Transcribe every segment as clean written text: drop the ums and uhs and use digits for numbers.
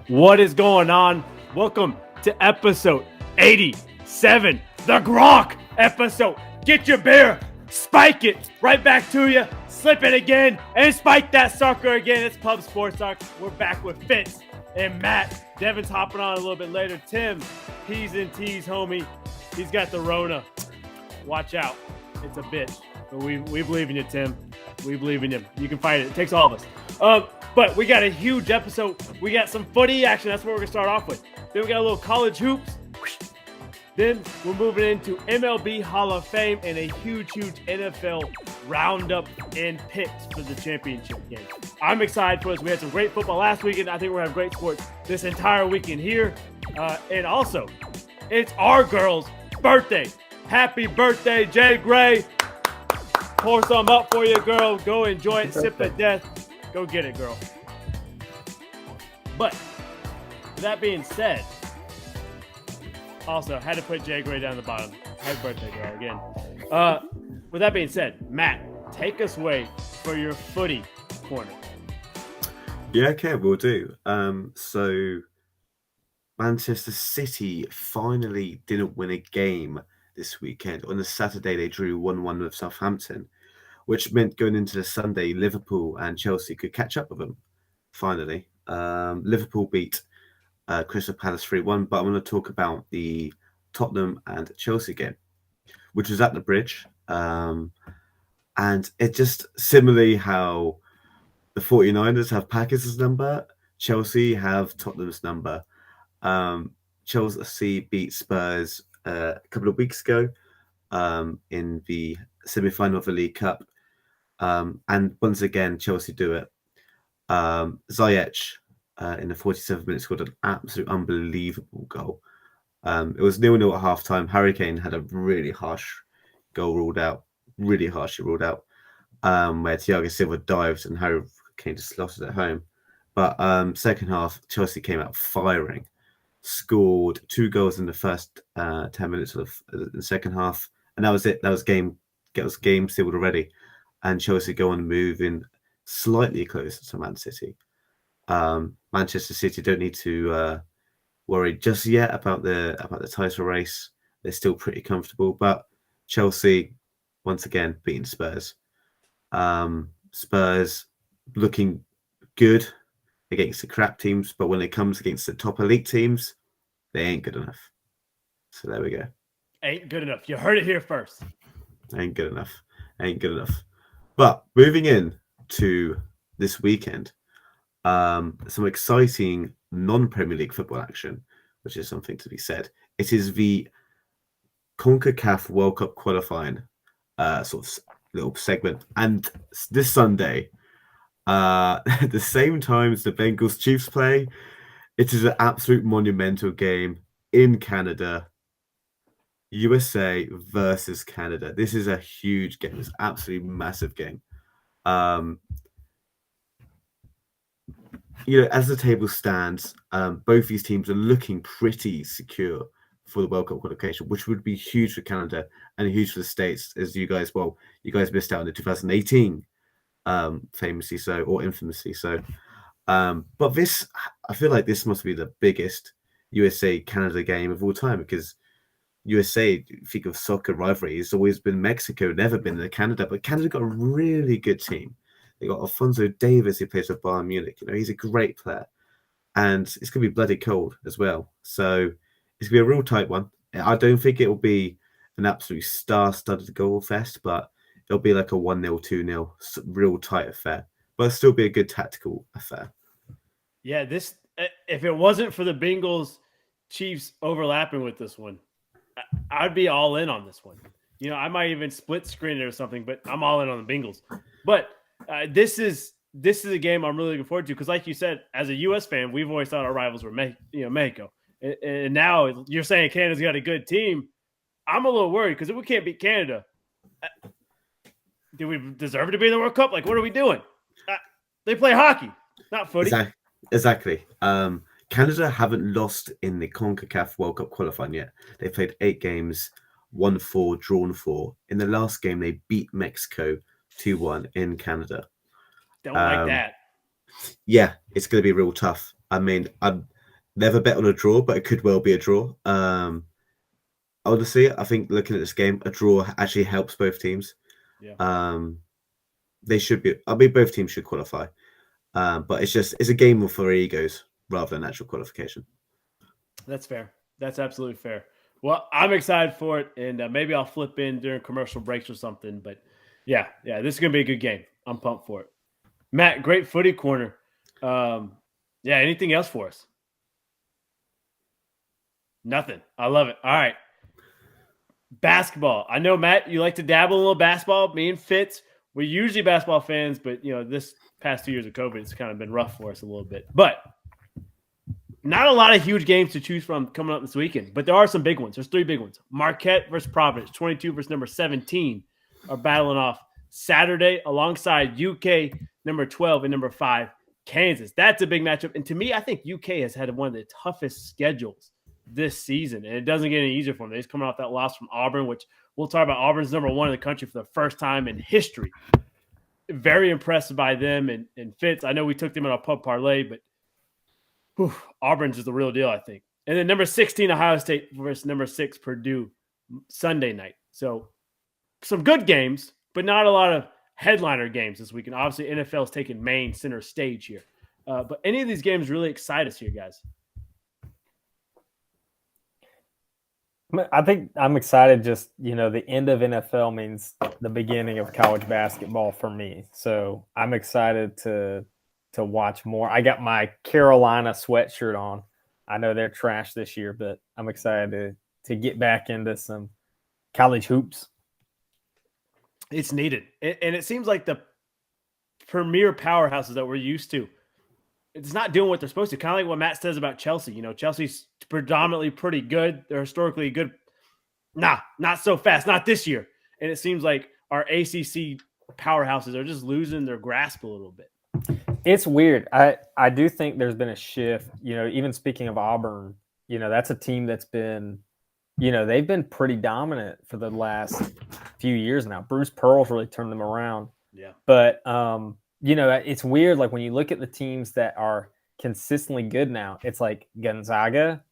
What is going on? Welcome to episode 87, the Gronk episode. Get your beer, spike it right back to you, slip it again, and spike that sucker again. It's Pub Sports Talk. We're back with Fitz and Matt. Devin's hopping on a little bit later. Tim, P's and T's, homie. He's got the Rona. Watch out. It's a bitch. But we believe in you, Tim. We believe in you. You can fight it. It takes all of us. But we got a huge episode. We got some footy action. That's what we're going to start off with. Then we got a little college hoops. Then we're moving into MLB Hall of Fame and a huge NFL roundup and picks for the championship game. I'm excited for us. We had some great football last weekend. I think we're going to have great sports this entire weekend here. And also, it's our girl's birthday. Happy birthday, Jay Gray. Pour some up for you, girl. Go enjoy it. Sip to death. Go get it, girl. But with that being said, also had to put Jay Gray down the bottom. Happy birthday, girl, again. With that being said, Matt, take us away for your footy corner. Yeah, okay, we'll do. So Manchester City finally didn't win a game this weekend. On the Saturday, they drew 1-1 with Southampton, which meant going into the Sunday, Liverpool and Chelsea could catch up with them, finally. Liverpool beat Crystal Palace 3-1, but I'm going to talk about the Tottenham and Chelsea game, which was at the Bridge. And it just, similarly how the 49ers have Packers' number, Chelsea have Tottenham's number. Chelsea beat Spurs a couple of weeks ago in the semi-final of the League Cup. And once again, Chelsea do it. Ziyech in the 47th minute scored an absolute unbelievable goal. It was 0-0 at half-time. Harry Kane had a really harsh goal ruled out, really harshly ruled out, where Thiago Silva dived and Harry Kane just slotted it home. But second half, Chelsea came out firing, scored 2 goals in the first 10 minutes of the second half, and that was it. That was game sealed already. And Chelsea go on moving slightly closer to Man City. Manchester City don't need to worry just yet about the title race. They're still pretty comfortable, but Chelsea once again beating Spurs. Spurs looking good against the crap teams, but when it comes against the top elite teams, they ain't good enough. So there we go. Ain't good enough. You heard it here first. Ain't good enough. But moving in to this weekend, some exciting non-Premier League football action, which is something to be said. It is the CONCACAF World Cup qualifying sort of little segment. And this Sunday, at the same time as the Bengals Chiefs play, it is an absolute monumental game in Canada. USA versus Canada. This is a huge game. It's an absolutely massive game. As the table stands, both these teams are looking pretty secure for the World Cup qualification, which would be huge for Canada and huge for the States, as you guys missed out in the 2018, famously so, or infamously so. But this, I feel like this must be the biggest USA-Canada game of all time, because USA, if you think of soccer rivalry, it's always been Mexico, never been in Canada. But Canada got a really good team. They got Alphonso Davies, who plays for Bayern Munich. He's a great player. And it's going to be bloody cold as well. So it's going to be a real tight one. I don't think it will be an absolute star-studded goal fest, but it'll be like a 1-0, 2-0, real tight affair. But it'll still be a good tactical affair. Yeah, this, if it wasn't for the Bengals Chiefs overlapping with this one, I'd be all in on this one. I might even split screen it or something, but I'm all in on the Bengals. But this is a game I'm really looking forward to, because, like you said, as a U.S. fan, we've always thought our rivals were Mexico, and now you're saying Canada's got a good team. I'm a little worried, because if we can't beat Canada, do we deserve to be in the World Cup? Like, what are we doing? They play hockey, not footy. Exactly. Canada haven't lost in the CONCACAF World Cup qualifying yet. They played 8 games, won 4, drawn 4. In the last game, they beat Mexico 2-1 in Canada. Don't like that. Yeah, it's going to be real tough. I mean, never bet on a draw, but it could well be a draw. Honestly, I think looking at this game, a draw actually helps both teams. Yeah. They should be. I mean, both teams should qualify, but it's a game for egos rather than actual qualification. That's fair. That's absolutely fair. Well, I'm excited for it, and maybe I'll flip in during commercial breaks or something. But yeah, this is gonna be a good game. I'm pumped for it. Matt, great footy corner. Yeah, anything else for us? Nothing. I love it. All right. Basketball. I know, Matt, you like to dabble in a little basketball. Me and Fitz, we're usually basketball fans, but this past 2 years of COVID, it's kind of been rough for us a little bit. But not a lot of huge games to choose from coming up this weekend, but there are some big ones. There's 3 big ones. Marquette versus Providence, 22 versus number 17 are battling off Saturday alongside UK number 12 and number 5, Kansas. That's a big matchup. And to me, I think UK has had one of the toughest schedules this season, and it doesn't get any easier for them. They're just coming off that loss from Auburn, which we'll talk about. Auburn's number 1 in the country for the first time in history. Very impressed by them and Fitz. I know we took them in our pub parlay, but Auburn's is the real deal, I think. And then number 16, Ohio State versus number 6, Purdue, Sunday night. So some good games, but not a lot of headliner games this weekend. Obviously, NFL is taking main center stage here. But any of these games really excite us here, guys? I think I'm excited. Just, the end of NFL means the beginning of college basketball for me. So I'm excited to watch more. I got my Carolina sweatshirt on. I know they're trash this year, but I'm excited to get back into some college hoops. It's needed. And it seems like the premier powerhouses that we're used to, it's not doing what they're supposed to. Kind of like what Matt says about Chelsea. Chelsea's predominantly pretty good. They're historically good. Nah, not so fast. Not this year. And it seems like our ACC powerhouses are just losing their grasp a little bit. It's weird. I do think there's been a shift. Even speaking of Auburn, that's a team that's been, they've been pretty dominant for the last few years now. Bruce Pearl's really turned them around. Yeah. But, it's weird. Like when you look at the teams that are consistently good now, it's like Gonzaga,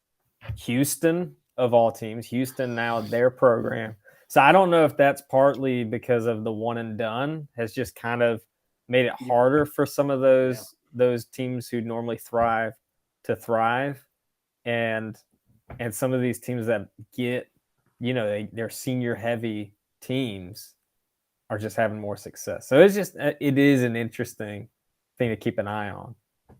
Houston of all teams. Houston now, their program. So I don't know if that's partly because of the one and done has just kind of made it harder for some of those teams who normally thrive to thrive. And some of these teams that get, they're senior heavy teams are just having more success. So it is an interesting thing to keep an eye on.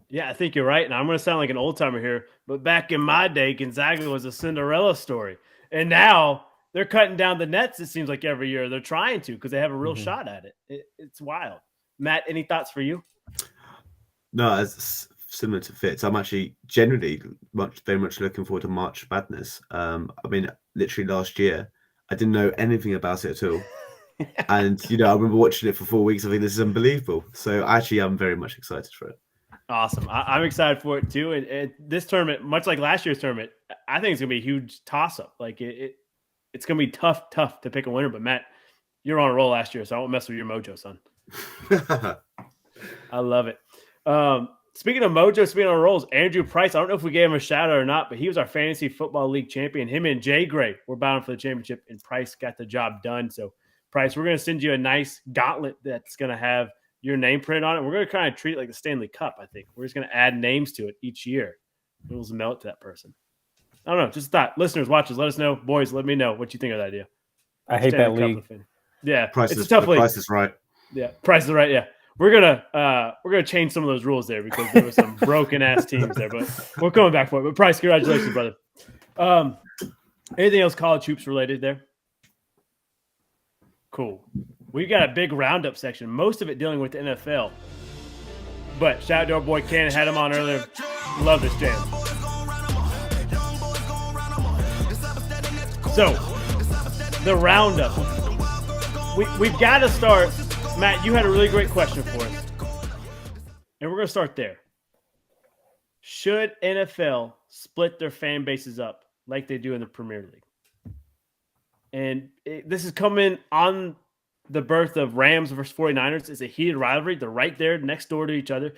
Yeah, I think you're right. And I'm going to sound like an old timer here, but back in my day, Gonzaga was a Cinderella story. And now they're cutting down the nets, it seems like every year. They're trying to because they have a real shot at it. It's wild. Matt, any thoughts for you? No, it's similar to Fitz. I'm actually generally very much looking forward to March Madness. I mean, literally last year, I didn't know anything about it at all. And, I remember watching it for 4 weeks. I think this is unbelievable. So actually, I'm very much excited for it. Awesome. I'm excited for it too. And this tournament, much like last year's tournament, I think it's going to be a huge toss-up. Like it's going to be tough to pick a winner. But Matt, you're on a roll last year, so I won't mess with your mojo, son. I love it. Speaking of mojo, speaking of rolls, Andrew Price, I don't know if we gave him a shout out or not, but he was our fantasy football league champion. Him and Jay Gray were bound for the championship, and Price got the job done. So Price, we're going to send you a nice gauntlet that's going to have your name printed on it. We're going to kind of treat it like the Stanley Cup, I think. We're just going to add names to it each year. We'll mail it to that person. I don't know. Just a thought. Listeners, watchers, let us know. Boys, let me know what you think of that idea. I hate Stanley that league. Yeah, Price it's is, a tough league. Price is right. Yeah, Price is right. Yeah, we're gonna change some of those rules there because there were some broken ass teams there, but we're coming back for it. But Price, congratulations, brother. Anything else college hoops related there? Cool. We got a big roundup section, most of it dealing with the NFL. But shout out to our boy Ken, had him on earlier. Love this jam. So, the roundup. We've got to start. Matt, you had a really great question for us. And we're going to start there. Should NFL split their fan bases up like they do in the Premier League? And this is coming on the birth of Rams versus 49ers. It's a heated rivalry. They're right there next door to each other.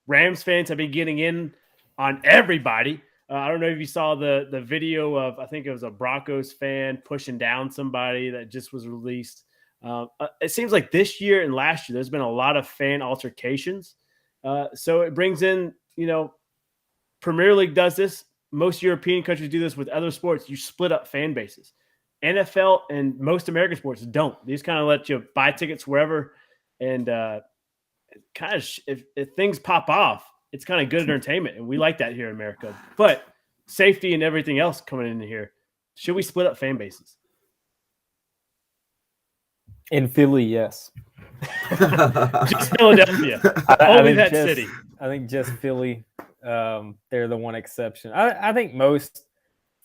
Rams fans have been getting in on everybody. I don't know if you saw the video of, I think it was a Broncos fan pushing down somebody that just was released. It seems like this year and last year there's been a lot of fan altercations. So it brings in, Premier League does this. Most European countries do this with other sports. You split up fan bases. NFL and most American sports don't. These kind of let you buy tickets wherever, and kind of if things pop off, it's kind of good entertainment, and we like that here in America. But safety and everything else coming in here, should we split up fan bases? In Philly, yes. Just Philadelphia. Only that city. I think just Philly. They're the one exception. I think most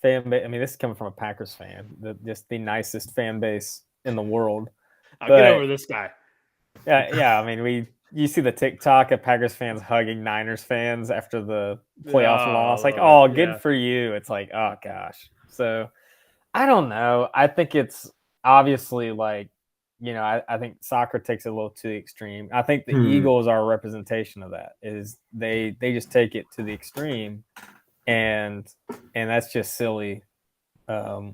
fan base. I mean, this is coming from a Packers fan. Just the nicest fan base in the world. I'll get over this guy. Yeah. I mean, you see the TikTok of Packers fans hugging Niners fans after the playoff loss. Like, good for you. It's like, oh gosh. So I don't know. I think it's obviously like, I think soccer takes it a little to the extreme. I think the Eagles are a representation of that. Is they just take it to the extreme, and that's just silly. But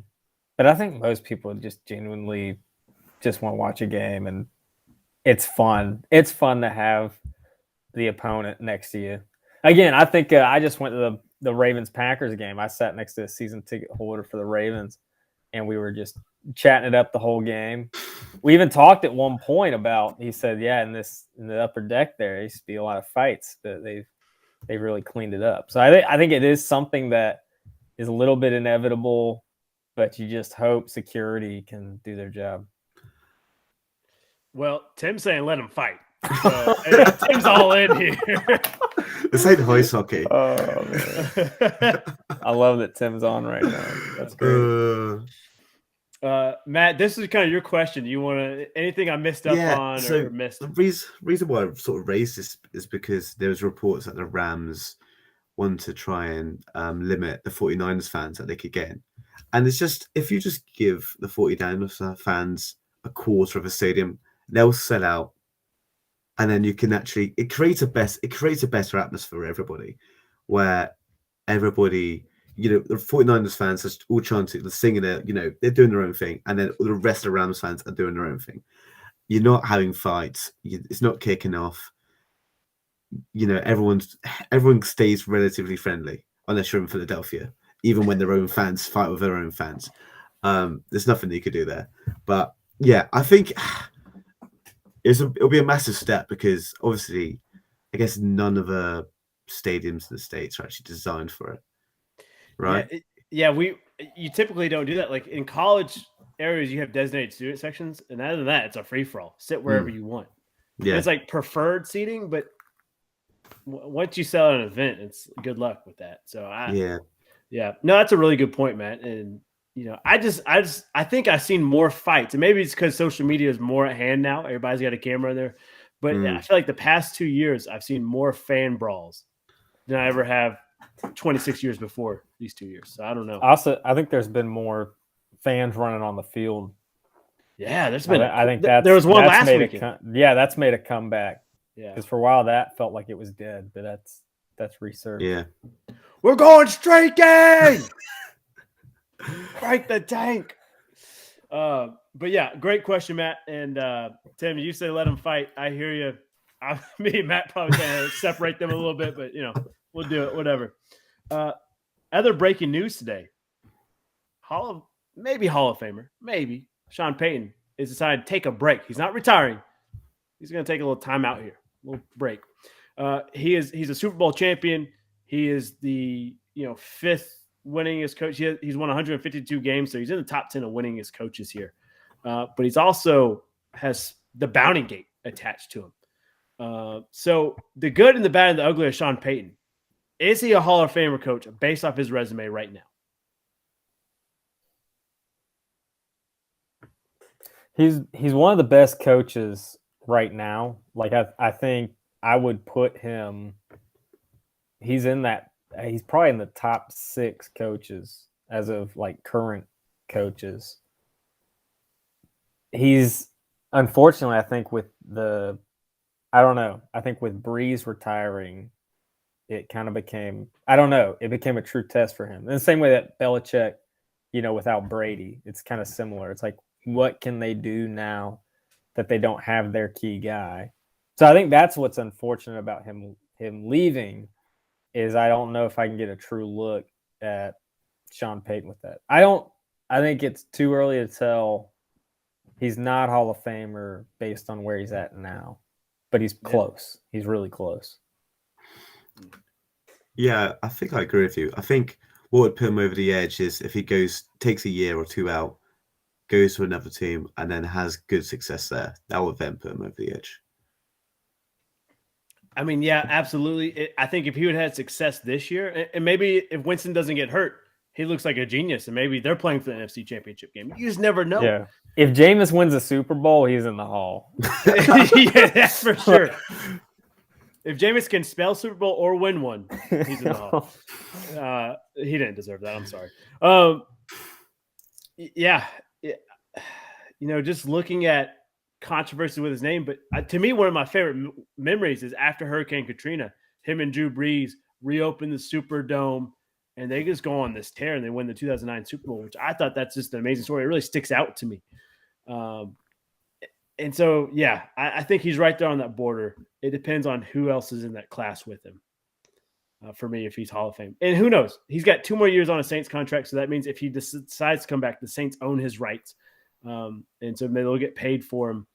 I think most people just genuinely just want to watch a game, and it's fun. It's fun to have the opponent next to you. Again, I think I just went to the Ravens-Packers game. I sat next to a season ticket holder for the Ravens, and we were just chatting it up the whole game. We even talked at one point about, he said, in the upper deck there used to be a lot of fights, but they've really cleaned it up. So I think it is something that is a little bit inevitable, but you just hope security can do their job. Well, Tim's saying let him fight. So, Tim's all in here. This ain't ice hockey. Oh, man. I love that Tim's on right now. That's great. Matt, this is kind of your question. Do you want to anything I missed up on or missed? The reason why I sort of raised this is because there was reports that the Rams wanted to try and limit the 49ers fans that they could get in. And it's just, if you just give the 49ers fans a quarter of a stadium, they'll sell out. And then you can actually, it creates a better atmosphere for everybody, where everybody, the 49ers fans are all chanting, they're singing it, they're doing their own thing. And then the rest of the Rams fans are doing their own thing. You're not having fights. It's not kicking off. Everyone stays relatively friendly, unless you're in Philadelphia, even when their own fans fight with their own fans. There's nothing you could do there. But yeah, I think it'll be a massive step, because obviously, I guess none of the stadiums in the States are actually designed for it. Right. You typically don't do that. Like in college areas, you have designated student sections, and other than that, it's a free for all. Sit wherever you want. Yeah, and it's like preferred seating, but once you sell an event, it's good luck with that. So no, that's a really good point, Matt. And I think I've seen more fights, and maybe it's because social media is more at hand now. Everybody's got a camera in there, but I feel like the past 2 years, I've seen more fan brawls than I ever have 26 years before these 2 years. So I don't know. Also, I think there's been more fans running on the field. Yeah, there's been. I think there was one last weekend. That's made a comeback. Yeah, because for a while that felt like it was dead, but that's resurged. Yeah, we're going streaking. Break the tank. But yeah, great question, Matt. And Tim, you say let them fight. I hear you. Me and Matt probably gonna separate them a little bit, but we'll do it. Whatever. Other breaking news today. Hall of Famer, maybe Sean Payton is decided to take a break. He's not retiring. He's going to take a little time out here, a little break. He's a Super Bowl champion. He is the fifth winningest coach. He's won 152 games, so he's in the top 10 of winningest coaches here. But he's also has the Bounty Gate attached to him. So the good and the bad and the ugly of Sean Payton. Is he a Hall of Famer coach based off his resume right now? He's one of the best coaches right now. Like I think I would put him. He's probably in the top 6 coaches as of like current coaches. He's unfortunately, I think with Breeze retiring, it kind of became, I don't know, it became a true test for him. In the same way that Belichick, without Brady, it's kind of similar. It's like, what can they do now that they don't have their key guy? So I think that's what's unfortunate about him leaving, is I don't know if I can get a true look at Sean Payton with that. I think it's too early to tell. He's not Hall of Famer based on where he's at now, but he's close. He's really close. Yeah, I think I agree with you. I think what would put him over the edge is if he takes a year or two out, goes to another team, and then has good success there. That would then put him over the edge. I mean, yeah, absolutely. I think if he would have had success this year, and maybe if Winston doesn't get hurt, he looks like a genius, and maybe they're playing for the NFC Championship game. You just never know. Yeah. If Jameis wins a Super Bowl, he's in the Hall. Yeah, that's for sure. If Jameis can spell Super Bowl or win one, he's in the Hall. He didn't deserve that. I'm sorry. Yeah. Just looking at controversy with his name, but to me, one of my favorite memories is after Hurricane Katrina, him and Drew Brees reopened the Superdome, and they just go on this tear and they win the 2009 Super Bowl, which I thought that's just an amazing story. It really sticks out to me. And so, yeah, I think he's right there on that border. It depends on who else is in that class with him. For me, if he's Hall of Fame. And who knows? He's got 2 more years on a Saints contract, so that means if he decides to come back, the Saints own his rights. And so maybe they'll get paid for him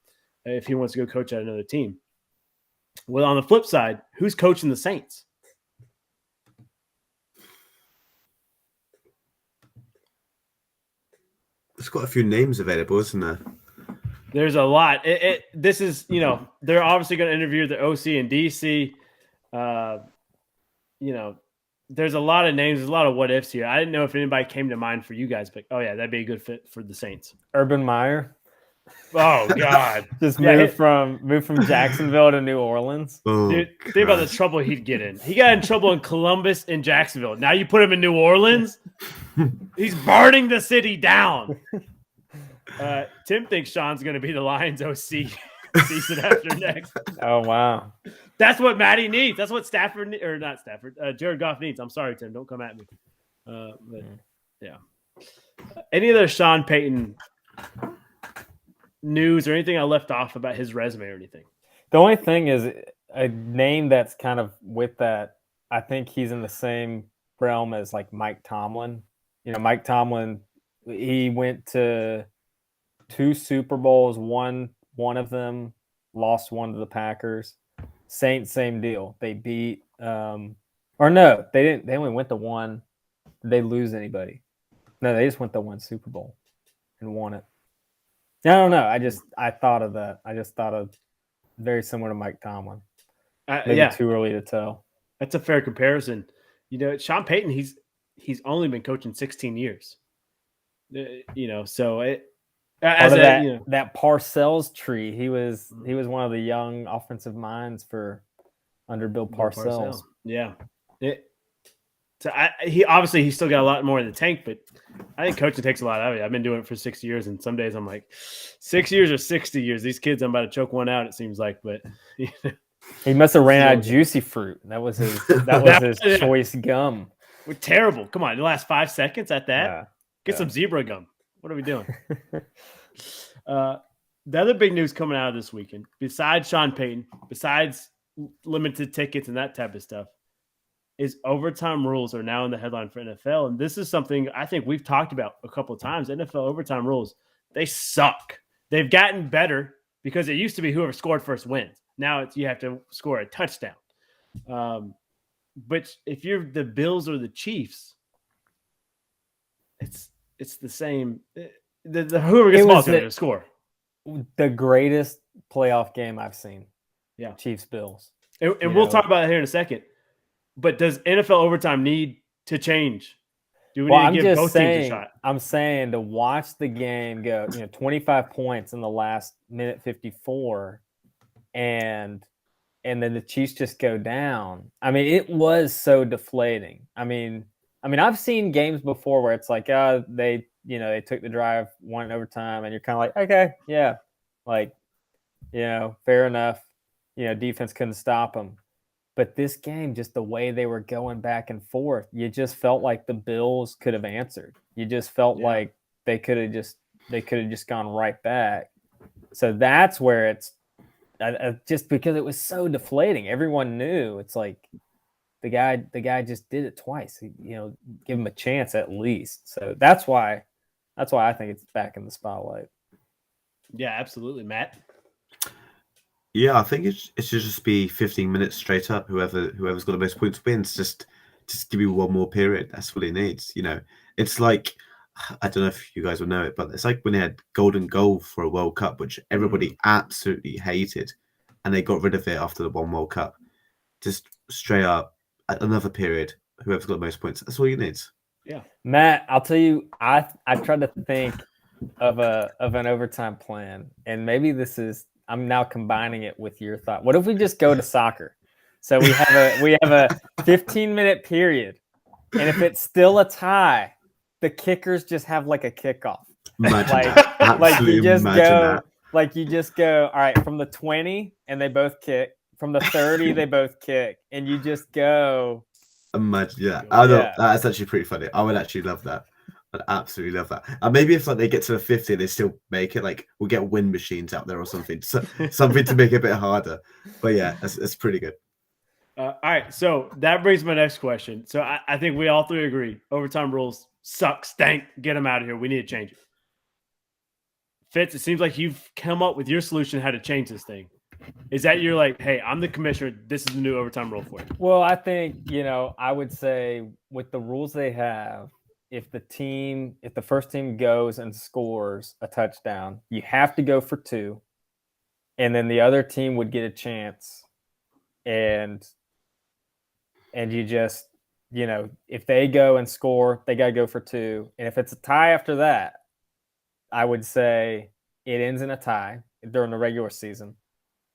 if he wants to go coach at another team. Well, on the flip side, who's coaching the Saints? There's quite a few names available, isn't there? There's a lot. This is, they're obviously going to interview the OC and DC. There's a lot of names. There's a lot of what ifs here. I didn't know if anybody came to mind for you guys, but that'd be a good fit for the Saints. Urban Meyer. Oh God! Just moved from Jacksonville to New Orleans. Oh, dude, think about the trouble he'd get in. He got in trouble in Columbus and Jacksonville. Now you put him in New Orleans. He's burning the city down. Tim thinks Sean's going to be the Lions OC season after next. Oh wow! That's what Matty needs. That's what Jared Goff needs. I'm sorry, Tim. Don't come at me. But yeah. Any other Sean Payton news or anything I left off about his resume or anything? The only thing is a name that's kind of with that. I think he's in the same realm as like Mike Tomlin. Mike Tomlin, he went to 2 Super Bowls, won one of them, lost one to the Packers. Saints, same deal. They beat or no, they didn't. They only went to 1. Did they lose anybody? No, they just went to 1 Super Bowl and won it. I don't know. I thought of that. I just thought of very similar to Mike Tomlin. Maybe too early to tell. That's a fair comparison. Sean Payton, he's only been coaching 16 years. So that Parcells tree, he was one of the young offensive minds under Bill Parcells. Yeah. He's still got a lot more in the tank, but I think coaching takes a lot out of it. I've been doing it for 6 years, and some days I'm like, 6 years or 60 years. These kids, I'm about to choke one out. It seems like, but he must have ran out of Juicy Fruit. That was his choice gum. We're terrible. Come on, the last 5 seconds at that. Yeah. Get some zebra gum. What are we doing? The other big news coming out of this weekend, besides Sean Payton, besides limited tickets and that type of stuff, is overtime rules are now in the headline for NFL. And this is something I think we've talked about a couple of times. NFL overtime rules, they suck. They've gotten better because it used to be whoever scored first wins. Now you have to score a touchdown. But if you're the Bills or the Chiefs, it's the same. Whoever gets the ball is going to score. The greatest playoff game I've seen. Yeah. Chiefs Bills. And we'll talk about it here in a second. But does NFL overtime need to change? Do we need to give both teams a shot? I'm saying to watch the game go, 25 points in the last minute 54, and then the Chiefs just go down. I mean, it was so deflating. I mean, I've seen games before where it's like, they took the drive, won overtime, and you're kind of like, okay, yeah, fair enough. Defense couldn't stop them. But this game, just the way they were going back and forth, you just felt like the Bills could have answered. You just felt like they could have just gone right back. So that's where it's just because it was so deflating. Everyone knew it's like the guy just did it twice. Give him a chance at least. So that's why I think it's back in the spotlight. Yeah, absolutely, Matt. Yeah, I think it should just be 15 minutes straight up. Whoever's got the most points wins. Just give me one more period. That's what it needs. It's like, I don't know if you guys will know it, but it's like when they had golden goal for a World Cup, which everybody absolutely hated, and they got rid of it after the one World Cup. Just straight up, another period. Whoever's got the most points. That's all you need. Yeah, Matt, I'll tell you, I tried to think of an overtime plan, and maybe I'm now combining it with your thought. What if we just go to soccer? So we have a 15-minute period, and if it's still a tie, the kickers just have like a kickoff. You just go, all right, from the 20 and they both kick, from the 30 they both kick, and you just go. Imagine, yeah. That's actually pretty funny. I would actually love that. I'd absolutely love that. And maybe if they get to the 50, they still make it. Like we'll get wind machines out there or something, something to make it a bit harder. But yeah, that's pretty good. All right, so that brings my next question. So I think we all three agree overtime rules suck, stank. Get them out of here. We need to change it. Fitz, it seems like you've come up with your solution how to change this thing. Is that you're like, hey, I'm the commissioner. This is the new overtime rule for you? Well, I think I would say with the rules they have. If the first team goes and scores a touchdown, you have to go for 2, and then the other team would get a chance, and you just, if they go and score, they got to go for 2, and if it's a tie after that, I would say it ends in a tie during the regular season.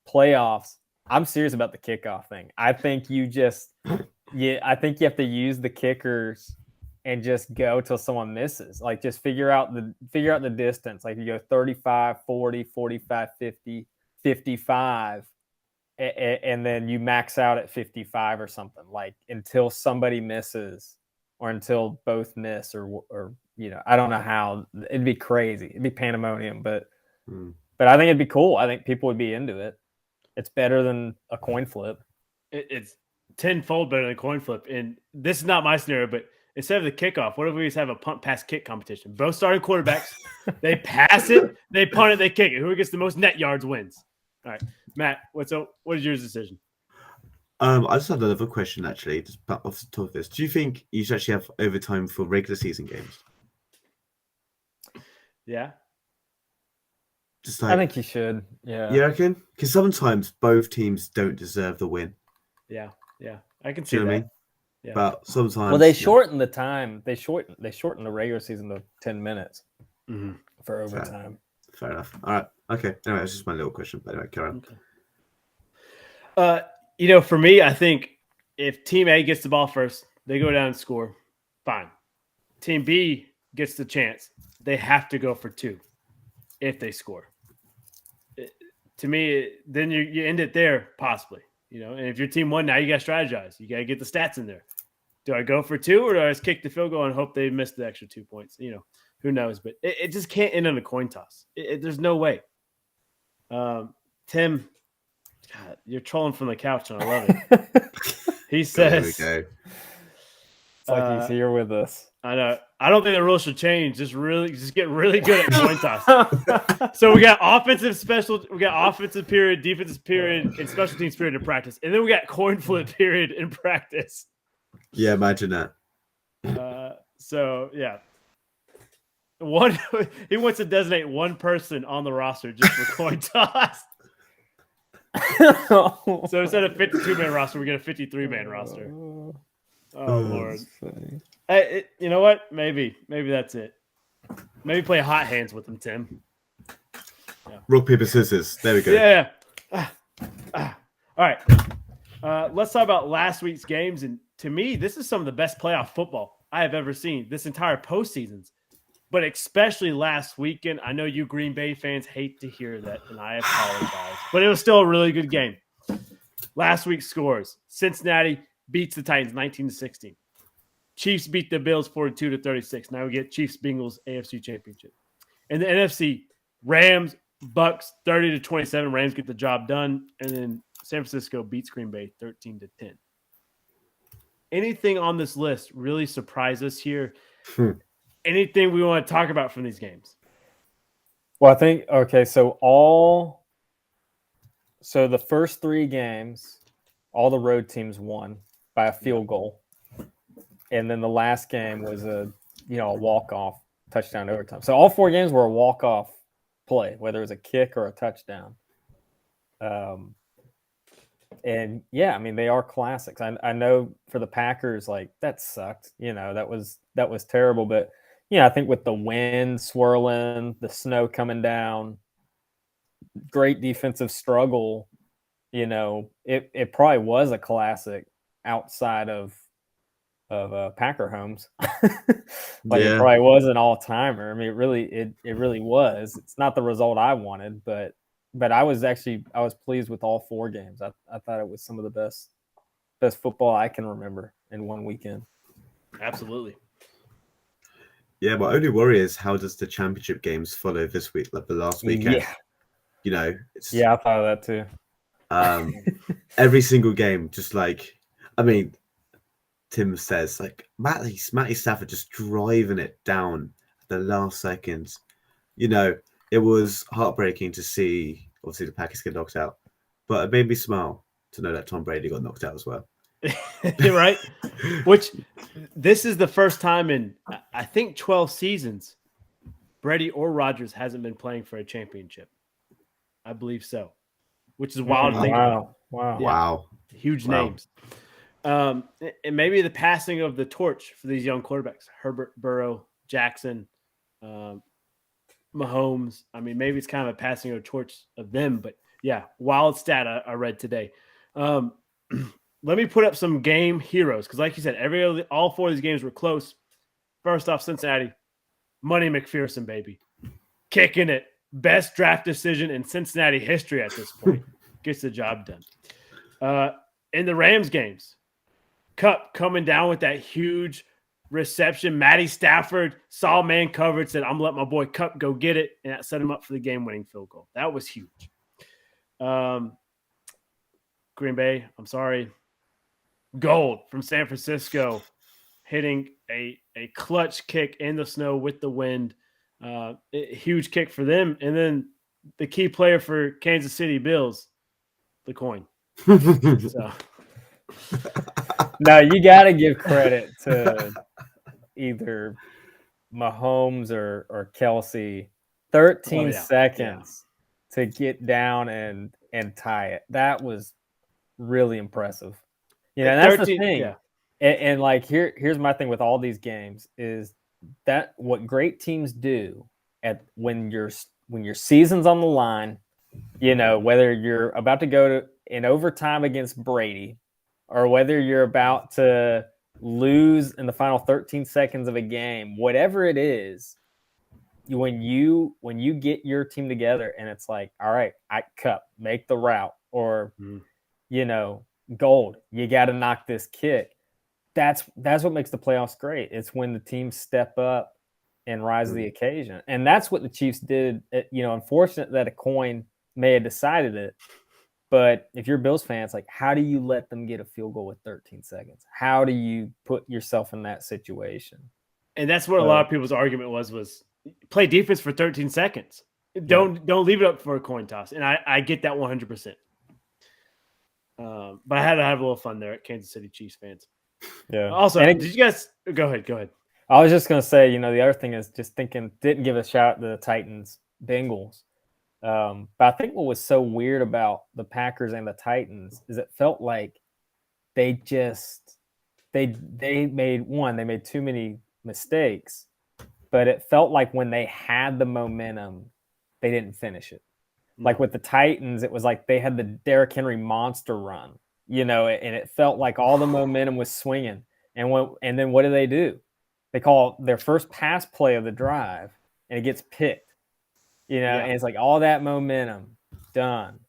Playoffs, I'm serious about the kickoff thing. I think I think you have to use the kickers and just go till someone misses. Like just figure out the distance. Like you go 35, 40, 45, 50, 55, and then you max out at 55 or something, like until somebody misses or until both miss or I don't know how. It'd be crazy. It'd be pandemonium, but I think it'd be cool. I think people would be into it. It's better than a coin flip. It's tenfold better than a coin flip. And this is not my scenario, but instead of the kickoff, what if we just have a punt, pass, kick competition? Both starting quarterbacks, they pass it, they punt it, they kick it. Whoever gets the most net yards wins. All right, Matt, what is your decision? I just had another question actually, just off the top of this. Do you think you should actually have overtime for regular season games? Yeah. I think you should. Yeah. You reckon? Because sometimes both teams don't deserve the win. Yeah. I can see that. What I mean? Yeah. But sometimes. Well, they shorten the time. They shorten the regular season to 10 minutes for overtime. Fair enough. All right. Okay. Anyway, that's just my little question. But anyway, carry on. Okay. For me, I think if Team A gets the ball first, they go down and score. Fine. Team B gets the chance. They have to go for 2 if they score. To me, then you end it there, possibly. And if you're Team 1 now, you got to strategize. You got to get the stats in there. Do I go for 2 or do I just kick the field goal and hope they miss the extra 2 points? Who knows? But it just can't end on a coin toss. There's no way. Tim, God, you're trolling from the couch, and I love it. He says, there we go. It's like he's here with us. I know. I don't think the rules should change. Just get really good at coin toss. So we got offensive period, defensive period, and special teams period in practice, and then we got coin flip period in practice. Yeah, imagine that. So yeah, he wants to designate one person on the roster just for coin toss. So instead of 52-man roster, we get a 53-man roster. Oh Lord! Hey, you know what? Maybe that's it. Maybe play hot hands with him, Tim. Yeah. Rock, paper, scissors. There we go. Yeah. All right. Let's talk about last week's games. And to me, this is some of the best playoff football I have ever seen this entire postseasons. But especially last weekend. I know you Green Bay fans hate to hear that, and I apologize. But it was still a really good game. Last week's scores: Cincinnati beats the Titans 19-16. Chiefs beat the Bills 42-36. Now we get Chiefs-Bengals AFC Championship. In the NFC, Rams, Bucks 30-27. Rams get the job done. And then San Francisco beats Green Bay 13-10. Anything on this list really surprised us here? Anything we want to talk about from these games? Well, I think, okay, so the first 3 games, all the road teams won by a field goal. And then the last game was a walk-off touchdown overtime. So all 4 games were a walk-off play, whether it was a kick or a touchdown. And yeah, I mean, they are classics. I know for the Packers, like, that sucked. That was terrible. But I think with the wind swirling, the snow coming down, great defensive struggle, it probably was a classic outside of Packer homes. It probably was an all-timer. I mean, it really was. It's not the result I wanted, but I was pleased with all 4 games. I thought it was some of the best football I can remember in one weekend. Absolutely. Yeah, my only worry is how does the championship games follow this week, like the last weekend? Yeah. I thought of that too. Every single game, just like, I mean, Tim says, like, Matty Stafford just driving it down at the last seconds. It was heartbreaking to see, obviously, the Packers get knocked out. But it made me smile to know that Tom Brady got knocked out as well. Right? Which, this is the first time in, I think, 12 seasons, Brady or Rodgers hasn't been playing for a championship. I believe so. Which is wild to think about. Wow. Huge names. And maybe the passing of the torch for these young quarterbacks, Herbert, Burrow, Jackson, Mahomes. I mean, maybe it's kind of a passing of a torch of them, but yeah, wild stat I read today. Let me put up some game heroes, because like you said, all 4 of these games were close. First off, Cincinnati, Money McPherson, baby. Kicking it. Best draft decision in Cincinnati history at this point. Gets the job done. In the Rams games, Kupp coming down with that huge reception. Matty Stafford saw man covered, said, I'm going to let my boy Kupp go get it, and that set him up for the game-winning field goal. That was huge. Green Bay, I'm sorry. Gold from San Francisco, hitting a clutch kick in the snow with the wind. Huge kick for them. And then the key player for Kansas City Bills, the coin. So. No, you got to give credit to either Mahomes or Kelsey. 13 seconds to get down and tie it. That was really impressive. That's 13, the thing. Yeah. And like here's my thing with all these games is that what great teams do when your season's on the line, whether you're about to go in overtime against Brady, or whether you're about to lose in the final 13 seconds of a game, whatever it is, when you get your team together and it's like, all right, Kupp, make the route, or Gold, you got to knock this kick. That's what makes the playoffs great. It's when the teams step up and rise to the occasion, and that's what the Chiefs did. Unfortunate that a coin may have decided it. But if you're Bills fans, like, how do you let them get a field goal with 13 seconds? How do you put yourself in that situation? And that's what a lot of people's argument was play defense for 13 seconds. Don't leave it up for a coin toss. And I get that 100%. But I had to have a little fun there at Kansas City Chiefs fans. Yeah. Also, did you guys go ahead? I was just going to say, the other thing is just thinking, didn't give a shout out to the Titans Bengals. But I think what was so weird about the Packers and the Titans is it felt like they made too many mistakes, but it felt like when they had the momentum, they didn't finish it. Like with the Titans, it was like they had the Derrick Henry monster run, and it felt like all the momentum was swinging. And then what do? They call their first pass play of the drive, and it gets picked. And it's like all that momentum done.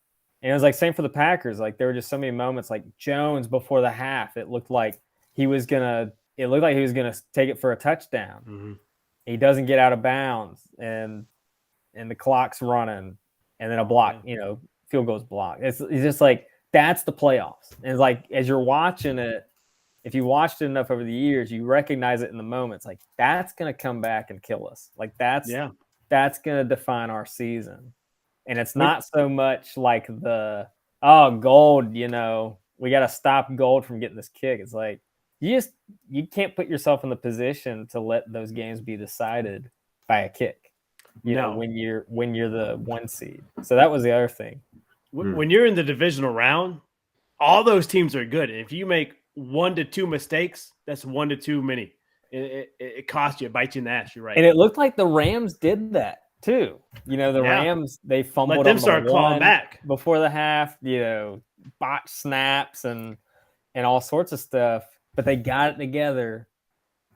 And it was like same for the Packers. Like there were just so many moments. Like Jones before the half, it looked like he was gonna take it for a touchdown. Mm-hmm. He doesn't get out of bounds, and the clock's running, and then a block, field goal's blocked. It's just like that's the playoffs. And it's like as you're watching it, if you watched it enough over the years, you recognize it in the moments. Like that's gonna come back and kill us. Like that's gonna define our season. And it's not so much like Gold, we got to stop Gold from getting this kick. It's like you can't put yourself in the position to let those games be decided by a kick. When you're the 1 seed. So that was the other thing. When you're in the divisional round, all those teams are good. And if you make 1 to 2 mistakes, that's 1 to 2 many. It costs you, it bites you in the ass. You're right. And it looked like the Rams did that too. Rams, they fumbled. Let them start clawing back before the half. Botch snaps and all sorts of stuff. But they got it together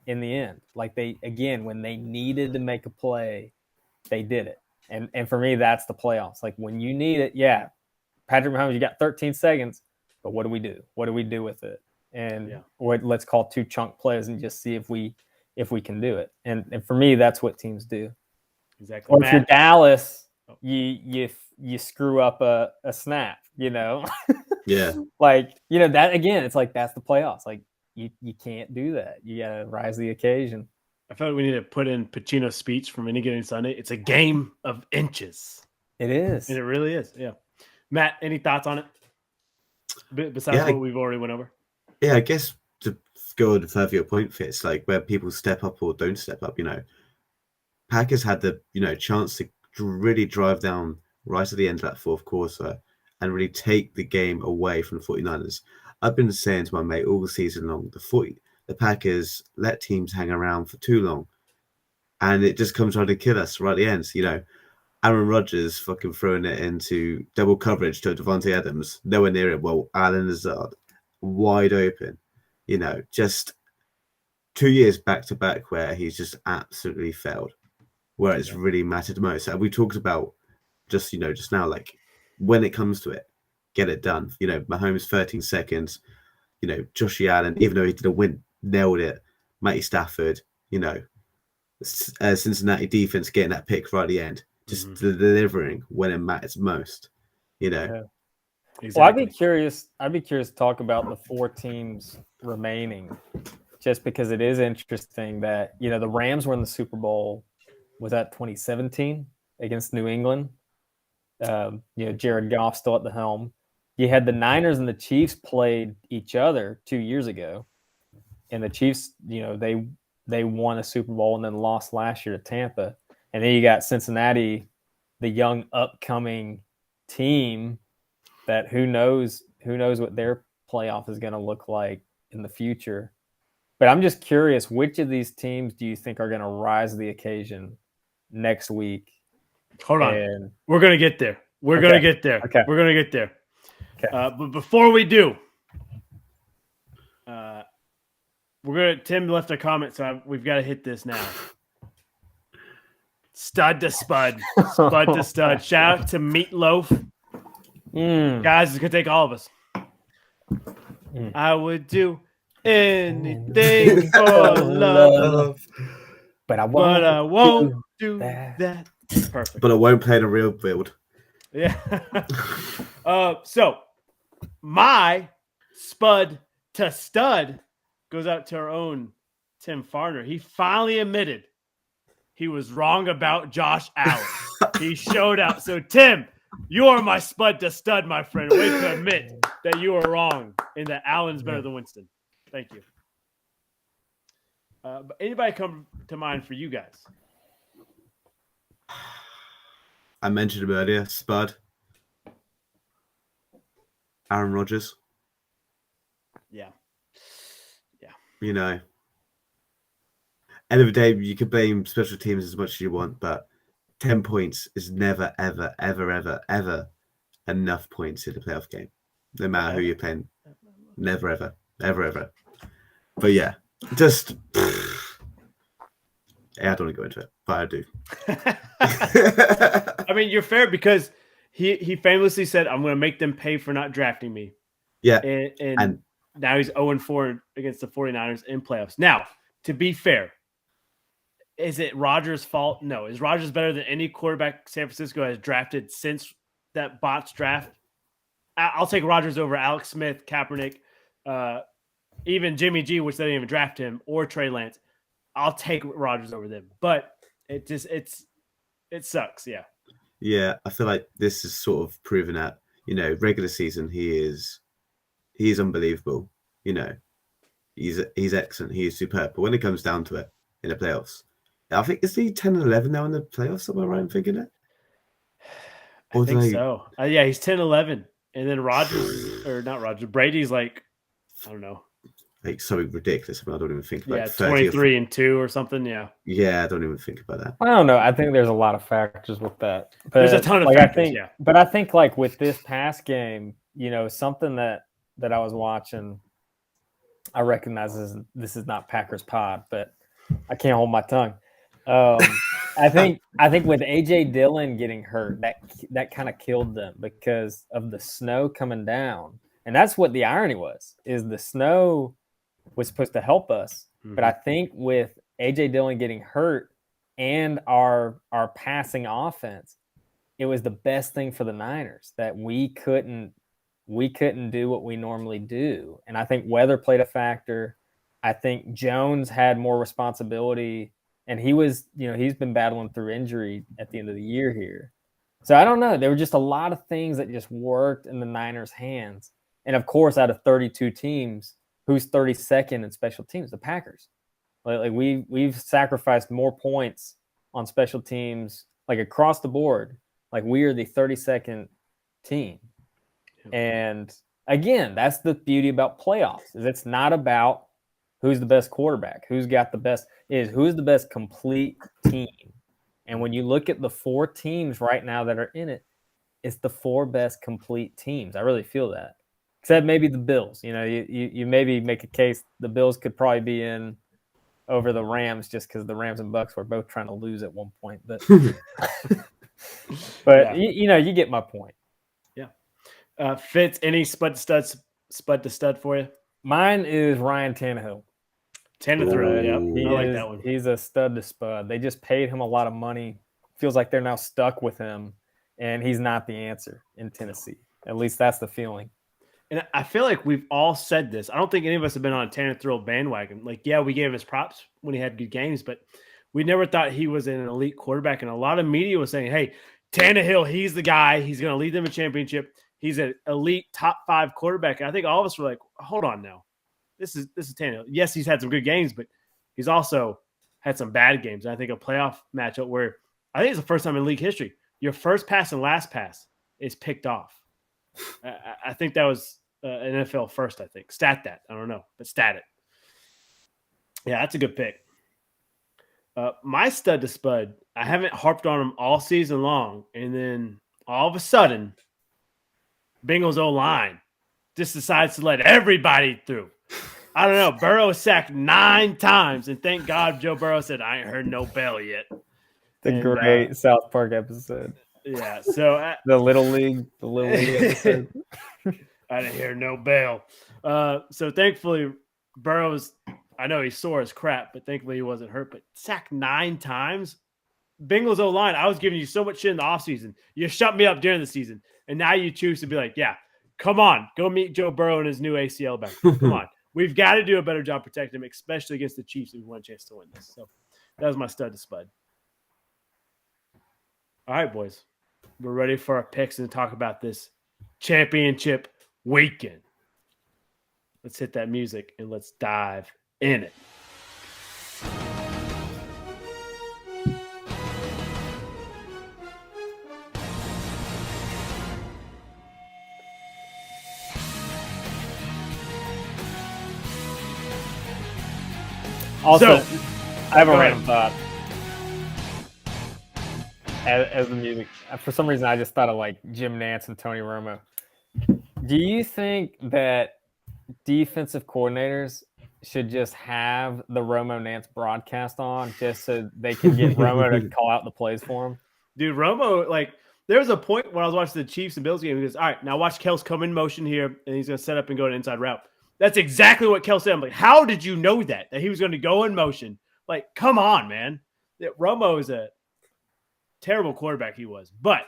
in the end. Like when they needed to make a play, they did it. And for me, that's the playoffs. Like when you need it, Patrick Mahomes, you got 13 seconds, but what do we do? What do we do with it? And let's call 2 chunk plays and just see if we can do it. And for me, that's what teams do. Exactly. Or if you're Dallas, you screw up a snap, Yeah. That again, it's like that's the playoffs. Like you can't do that. You gotta rise to the occasion. I feel like we need to put in Pacino's speech from Any Given Sunday. It's a game of inches. It is. And it really is. Yeah. Matt, any thoughts on it? Besides what we've already went over? Yeah, I guess to go on further your point, Fitz, like where people step up or don't step up, Packers had the, chance to really drive down right at the end of that fourth quarter and really take the game away from the 49ers. I've been saying to my mate all the season long, the Packers let teams hang around for too long, and it just comes trying to kill us right at the end. Aaron Rodgers fucking throwing it into double coverage to Devontae Adams, nowhere near it. Well, Allen Lazard, wide open. Just 2 years back to back where he's just absolutely failed, where it's really mattered most. And we talked about just now, like when it comes to it, get it done. Mahomes 13 seconds. Josh Allen, even though he didn't win, nailed it. Matty Stafford, Cincinnati defense getting that pick right at the end, just delivering when it matters most. Yeah. Exactly. Well, I'd be curious to talk about the 4 teams remaining, just because it is interesting that the Rams were in the Super Bowl. Was that 2017 against New England? Jared Goff still at the helm. You had the Niners and the Chiefs played each other 2 years ago, and the Chiefs, they won a Super Bowl and then lost last year to Tampa. And then you got Cincinnati, the young upcoming team that who knows what their playoff is going to look like in the future. But I'm just curious, which of these teams do you think are going to rise to the occasion next week? Hold on. We're going to get there. We're going to get there. Okay. We're going to get there. Okay. But before we do, Tim left a comment, so we've got to hit this now. Stud to spud. Spud to stud. Shout out to Meatloaf. Guys, it's going to take all of us. I would do anything for love. But I won't do that. Perfect. But I won't play the real field. Yeah. So my spud to stud goes out to our own Tim Farner. He finally admitted he was wrong about Josh Allen. He showed up. So Tim, you are my spud to stud, my friend. Way to admit that you are wrong and that Allen's better than Winston. Thank you. But anybody come to mind for you guys? I mentioned him earlier, Spud. Aaron Rodgers. Yeah. End of the day, you can blame special teams as much as you want, but 10 points is never, ever, ever, ever, ever enough points in a playoff game. No matter who you're playing. Never, ever, ever, ever. But yeah, just... Yeah, I don't want to go into it, but I do. I mean, you're fair because he famously said, "I'm going to make them pay for not drafting me." Yeah, and now he's 0-4 against the 49ers in playoffs. Now, to be fair, is it Rodgers' fault? No. Is Rodgers better than any quarterback San Francisco has drafted since that botched draft? I'll take Rodgers over Alex Smith, Kaepernick, even Jimmy G, which they didn't even draft him, or Trey Lance. I'll take Rodgers over them. But it sucks, yeah. Yeah, I feel like this is sort of proven that, regular season he is unbelievable. He's excellent. He is superb. But when it comes down to it in the playoffs, I think is he 10-11 now in the playoffs? Am I right in thinking it? I think so. Yeah, he's 10-11. And then Brady's like, I don't know. Like something ridiculous. I don't even think about 23-2 or something. Yeah. Yeah, I don't even think about that. I don't know. I think there's a lot of factors with that. But there's a ton of factors, But I think like with this past game, something that I was watching, I recognize this is not Packers pod, but I can't hold my tongue. I think with AJ Dillon getting hurt, that kind of killed them because of the snow coming down. And that's what the irony is the snow was supposed to help us. Mm-hmm. But I think with AJ Dillon getting hurt and our passing offense, it was the best thing for the Niners that we couldn't do what we normally do. And I think weather played a factor. I think Jones had more responsibility, and he was, he's been battling through injury at the end of the year here. So I don't know. There were just a lot of things that just worked in the Niners' hands. And of course, out of 32 teams, who's 32nd in special teams? The Packers. Like we've sacrificed more points on special teams, like across the board. Like we are the 32nd team. And again, that's the beauty about playoffs. Is it's not about who's the best quarterback, who's got the best, who's the best complete team. And when you look at the 4 teams right now that are in it, it's the 4 best complete teams. I really feel that. Except maybe the Bills. You maybe make a case the Bills could probably be in over the Rams just because the Rams and Bucks were both trying to lose at one point. But but yeah. You get my point. Yeah. Fitz, any spud to stud for you? Mine is Ryan Tannehill. 10-3. Yeah, I like that one. He's a stud to spud. They just paid him a lot of money. Feels like they're now stuck with him, and he's not the answer in Tennessee. At least that's the feeling. And I feel like we've all said this. I don't think any of us have been on a Tannehill bandwagon. Like, yeah, we gave him his props when he had good games, but we never thought he was an elite quarterback. And a lot of media was saying, hey, Tannehill, he's the guy. He's going to lead them a championship. He's an elite top 5 quarterback. And I think all of us were like, hold on now. This is Tannehill. Yes, he's had some good games, but he's also had some bad games. And I think a playoff matchup where I think it's the first time in league history, your first pass and last pass is picked off. I think that was an NFL first, I think. Stat that. I don't know, but stat it. Yeah, that's a good pick. My stud to spud, I haven't harped on him all season long, and then all of a sudden, Bengals O-line just decides to let everybody through. I don't know. Burrow sacked 9 times, and thank God Joe Burrow said, I ain't heard no bell yet. Great South Park episode. Yeah, so the Little League episode. I didn't hear no bell. So thankfully, Burrow's, I know he's sore as crap, but thankfully he wasn't hurt. But sacked 9 times. Bengals O-line, I was giving you so much shit in the offseason. You shut me up during the season. And now you choose to be like, yeah, come on, go meet Joe Burrow and his new ACL back. Come on. We've got to do a better job protecting him, especially against the Chiefs if we want a chance to win this. So that was my stud to spud. All right, boys. We're ready for our picks and talk about this championship weekend. Let's hit that music and let's dive in it. Also, I have a random thought. As the music, for some reason, I just thought of like Jim Nantz and Tony Romo. Do you think that defensive coordinators should just have the Romo Nantz broadcast on just so they can get Romo to call out the plays for him? Dude, Romo, like There was a point when I was watching the Chiefs and Bills game. He goes, all right, now watch Kels come in motion here, and he's going to set up and go an inside route. That's exactly what Kels said. I'm like, how did you know that he was going to go in motion? Like, come on, man. Romo is a terrible quarterback he was, but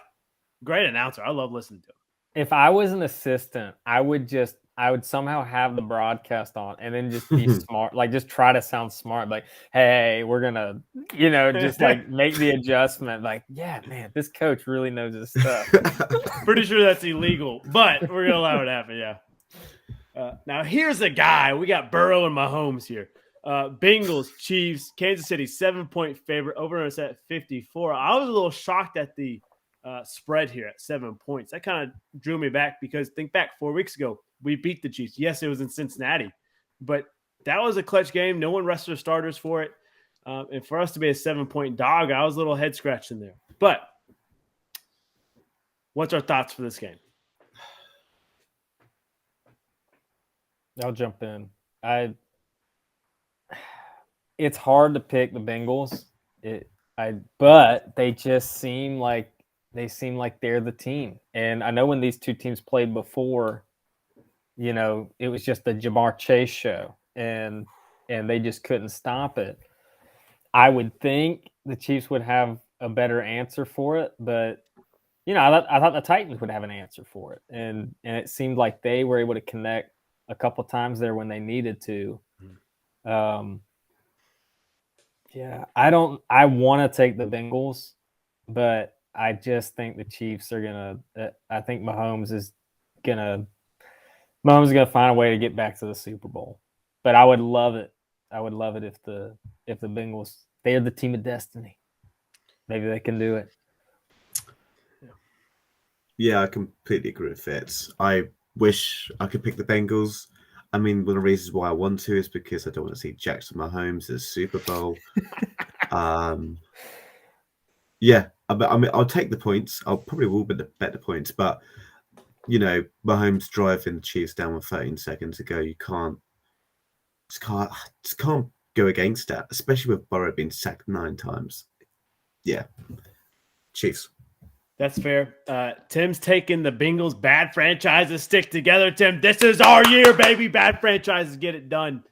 great announcer. I love listening to him. If I was an assistant, I would somehow have the broadcast on and then just be smart, like just try to sound smart, like, hey, we're gonna, just like make the adjustment. Like, yeah, man, this coach really knows his stuff. Pretty sure that's illegal, but we're gonna allow it to happen. Yeah. Now here's a guy. We got Burrow and Mahomes here. Bengals, Chiefs, Kansas City, 7-point favorite. Over us at 54. I was a little shocked at the spread here at 7 points. That kind of drew me back because think back 4 weeks ago, we beat the Chiefs. Yes, it was in Cincinnati, but that was a clutch game. No one rested their starters for it. And for us to be a 7-point dog, I was a little head scratching there. But what's our thoughts for this game? I'll jump in. It's hard to pick the Bengals. But they just seem like they're the team. And I know when these two teams played before, it was just the Jamar Chase show, and they just couldn't stop it. I would think the Chiefs would have a better answer for it, but I thought the Titans would have an answer for it, and it seemed like they were able to connect a couple times there when they needed to. I want to take the Bengals, but I just think the Chiefs are gonna. I think Mahomes is gonna find a way to get back to the Super Bowl. But I would love it. I would love it if the Bengals, they're the team of destiny. Maybe they can do it. Yeah, I completely agree with Fitz. I wish I could pick the Bengals. I mean, one of the reasons why I want to is because I don't want to see Jackson Mahomes as Super Bowl. Yeah, I mean, I'll take the points. I'll probably will bet the points, but Mahomes driving the Chiefs down with 13 seconds to go. You just can't go against that, especially with Burrow being sacked 9 times. Yeah, Chiefs. That's fair. Tim's taking the Bengals. Bad franchises stick together, Tim. This is our year, baby. Bad franchises get it done.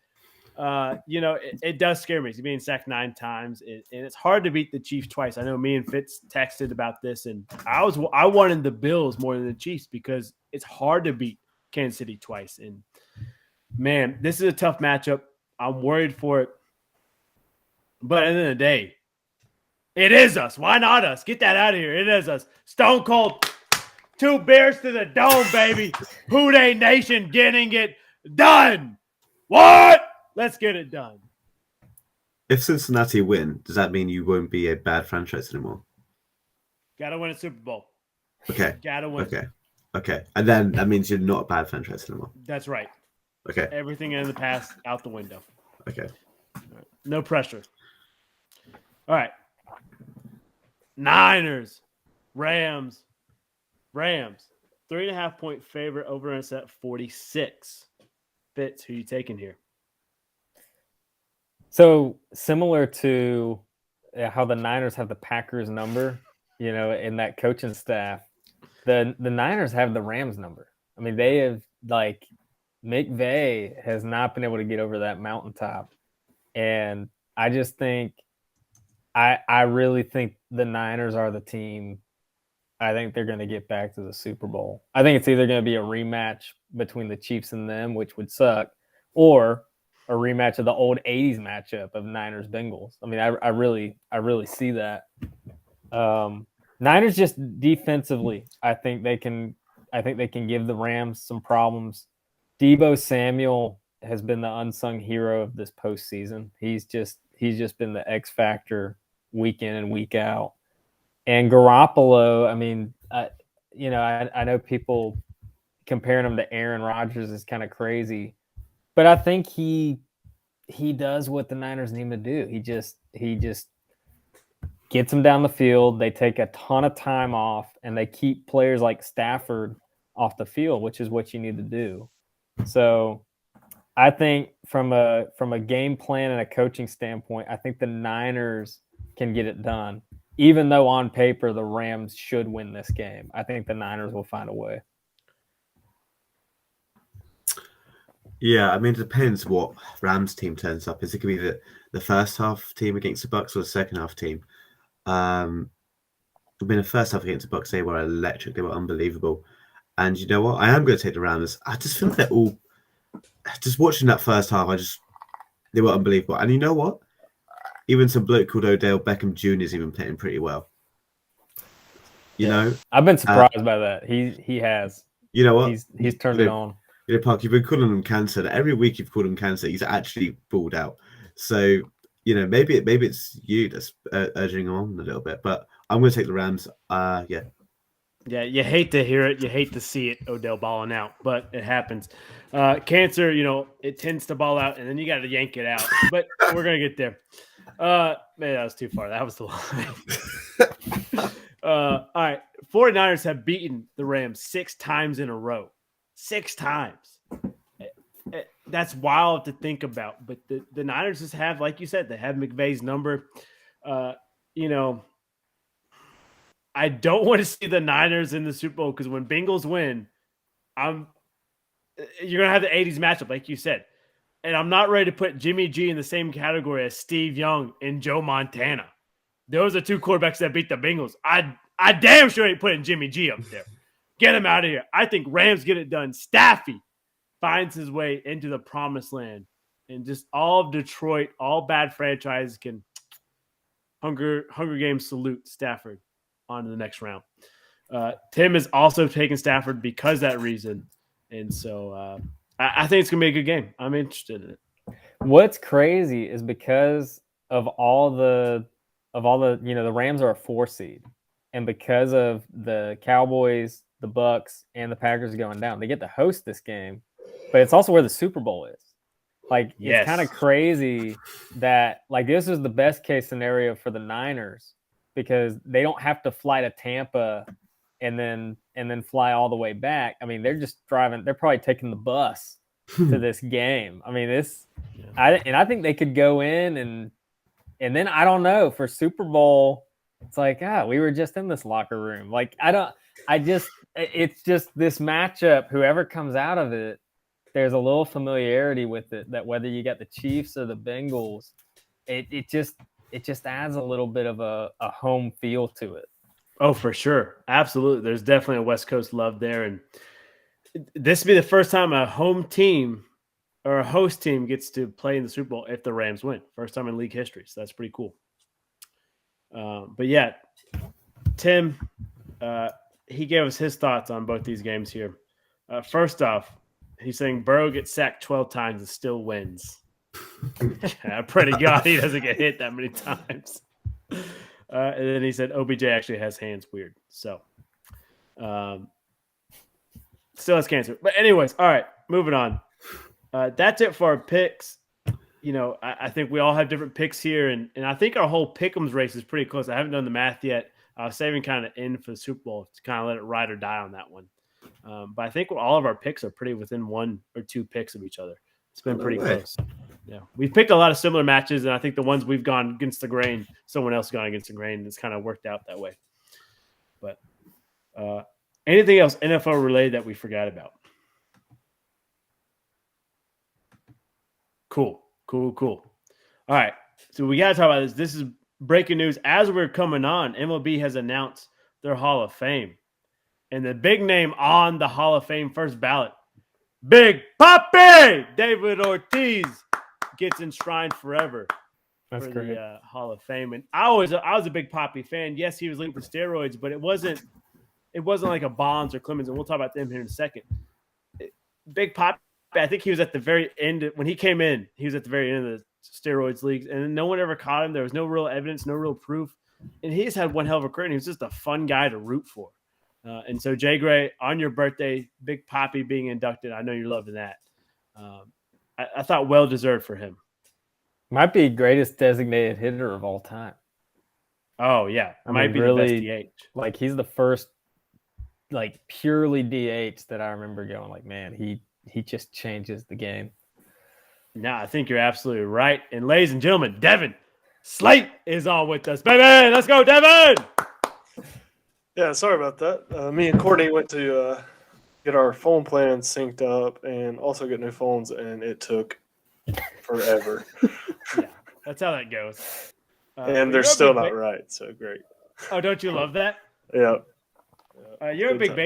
It does scare me. He's being sacked 9 times, and it's hard to beat the Chiefs twice. I know me and Fitz texted about this, and I wanted the Bills more than the Chiefs because it's hard to beat Kansas City twice. And man, this is a tough matchup. I'm worried for it, but at the end of the day, it is us. Why not us? Get that out of here. It is us. Stone Cold. 2 beers to the dome, baby. Houday Nation getting it done. What? Let's get it done. If Cincinnati win, does that mean you won't be a bad franchise anymore? Got to win a Super Bowl. Okay. Got to win. Okay. And then that means you're not a bad franchise anymore. That's right. Okay. Everything in the past, out the window. Okay. Right. No pressure. All right. Niners. Rams. 3.5-point favorite. Over us at 46. Fitz, who you taking here? So similar to how the Niners have the Packers number, in that coaching staff, the Niners have the Rams number. I mean, they have McVay has not been able to get over that mountaintop. And I just think, I really think the Niners are the team. I think they're going to get back to the Super Bowl. I think it's either going to be a rematch between the Chiefs and them, which would suck, or a rematch of the old 80s matchup of Niners Bengals. I mean, I really see that. Niners just defensively, I think they can give the Rams some problems. Deebo Samuel has been the unsung hero of this postseason. He's just been the X factor week in and week out. And Garoppolo, I mean, I know people comparing him to Aaron Rodgers is kind of crazy. But I think he does what the Niners need him to do. He just gets them down the field. They take a ton of time off, and they keep players like Stafford off the field, which is what you need to do. So I think from a game plan and a coaching standpoint, I think the Niners can get it done. even though on paper the Rams should win this game, I think the Niners will find a way. Yeah, I mean, it depends what Rams team turns up. Is it going to be the first half team against the Bucks or the second half team? I mean, the first half against the Bucks, they were electric. They were unbelievable. And you know what? I am going to take the Rams. I just feel like they're all just watching that first half. They were unbelievable. And you know what? Even some bloke called Odell Beckham Jr. is even playing pretty well. You know, I've been surprised by that. He has. You know what? He's turned it on. You know, Park, you've been calling him cancer. And every week you've called him cancer. He's actually pulled out. So you know, maybe it's you that's urging him on a little bit. But I'm going to take the Rams. Yeah. Yeah, you hate to hear it. You hate to see it, Odell balling out, but it happens. Cancer, you know, it tends to ball out, and then you got to yank it out. But we're going to get there. Man, that was too far. That was the line. All right. 49ers have beaten the Rams 6 times in a row. 6 times. That's wild to think about. But the Niners just have, like you said, they have McVay's number. You know, I don't want to see the Niners in the Super Bowl because when Bengals win, you're going to have the 80s matchup, like you said. And I'm not ready to put Jimmy G in the same category as Steve Young and Joe Montana. Those are 2 quarterbacks that beat the Bengals. I damn sure ain't putting Jimmy G up there. Get him out of here. I think Rams get it done. Staffy finds his way into the promised land. And just all of Detroit, all bad franchises can Hunger Games salute Stafford on to the next round. Tim is also taking Stafford because of that reason. And so I think it's going to be a good game. I'm interested in it. What's crazy is because of all the, you know, the Rams are a 4 seed. And because of the Cowboys, the Bucks, and the Packers going down, they get to host this game. But it's also where the Super Bowl is. Like, It's kind of crazy that, like, this is the best case scenario for the Niners because they don't have to fly to Tampa and then fly all the way back. I mean, they're just driving. They're probably taking the bus to this game. I mean, I think they could go in and then I don't know, for Super Bowl, it's like, we were just in this locker room. Like, it's just this matchup, whoever comes out of it, there's a little familiarity with it that whether you got the Chiefs or the Bengals, it just adds a little bit of a home feel to it. Oh, for sure. Absolutely. There's definitely a West Coast love there. And this will be the first time a home team or a host team gets to play in the Super Bowl if the Rams win. First time in league history. So that's pretty cool. But yeah, Tim, he gave us his thoughts on both these games here. First off, he's saying Burrow gets sacked 12 times and still wins. I pray to God he doesn't get hit that many times. And then he said OBJ actually has hands weird. So still has cancer. But anyways, all right, moving on. That's it for our picks. You know, I think we all have different picks here, and I think our whole pick'ems race is pretty close. I haven't done the math yet. I was saving kind of in for the Super Bowl to kind of let it ride or die on that one. But I think all of our picks are pretty within 1 or 2 picks of each other. It's been pretty close. Yeah, we've picked a lot of similar matches, and I think the ones we've gone against the grain, someone else gone against the grain, and it's kind of worked out that way. But anything else NFL related that we forgot about? Cool. All right, so we got to talk about this. This is breaking news. As we're coming on, MLB has announced their Hall of Fame. And the big name on the Hall of Fame first ballot, Big Papi David Ortiz, gets enshrined forever for the Hall of Fame. And I was a big Papi fan. Yes, he was linked with steroids, but it wasn't like a Bonds or Clemens, and we'll talk about them here in a second. Big Papi, I think he was at the very end. When he came in, he was at the very end of the steroids leagues, and no one ever caught him. There was no real evidence, no real proof. And he's had one hell of a career, and he was just a fun guy to root for. And so, Jay Gray, on your birthday, Big Papi being inducted, I know you're loving that. I thought well-deserved for him. Might be greatest designated hitter of all time. Oh, yeah. Might be really, the best DH. Like, he's the first, like, purely DH that I remember going, like, man, he just changes the game. No, I think you're absolutely right. And ladies and gentlemen, Devin, Slate is on with us, baby. Let's go, Devin. Yeah, sorry about that. Me and Courtney went to get our phone plans synced up and also get new phones, and it took forever. Yeah, that's how that goes. And they're still not right, so great. Oh, don't you love that? Yeah. You're a Good big time.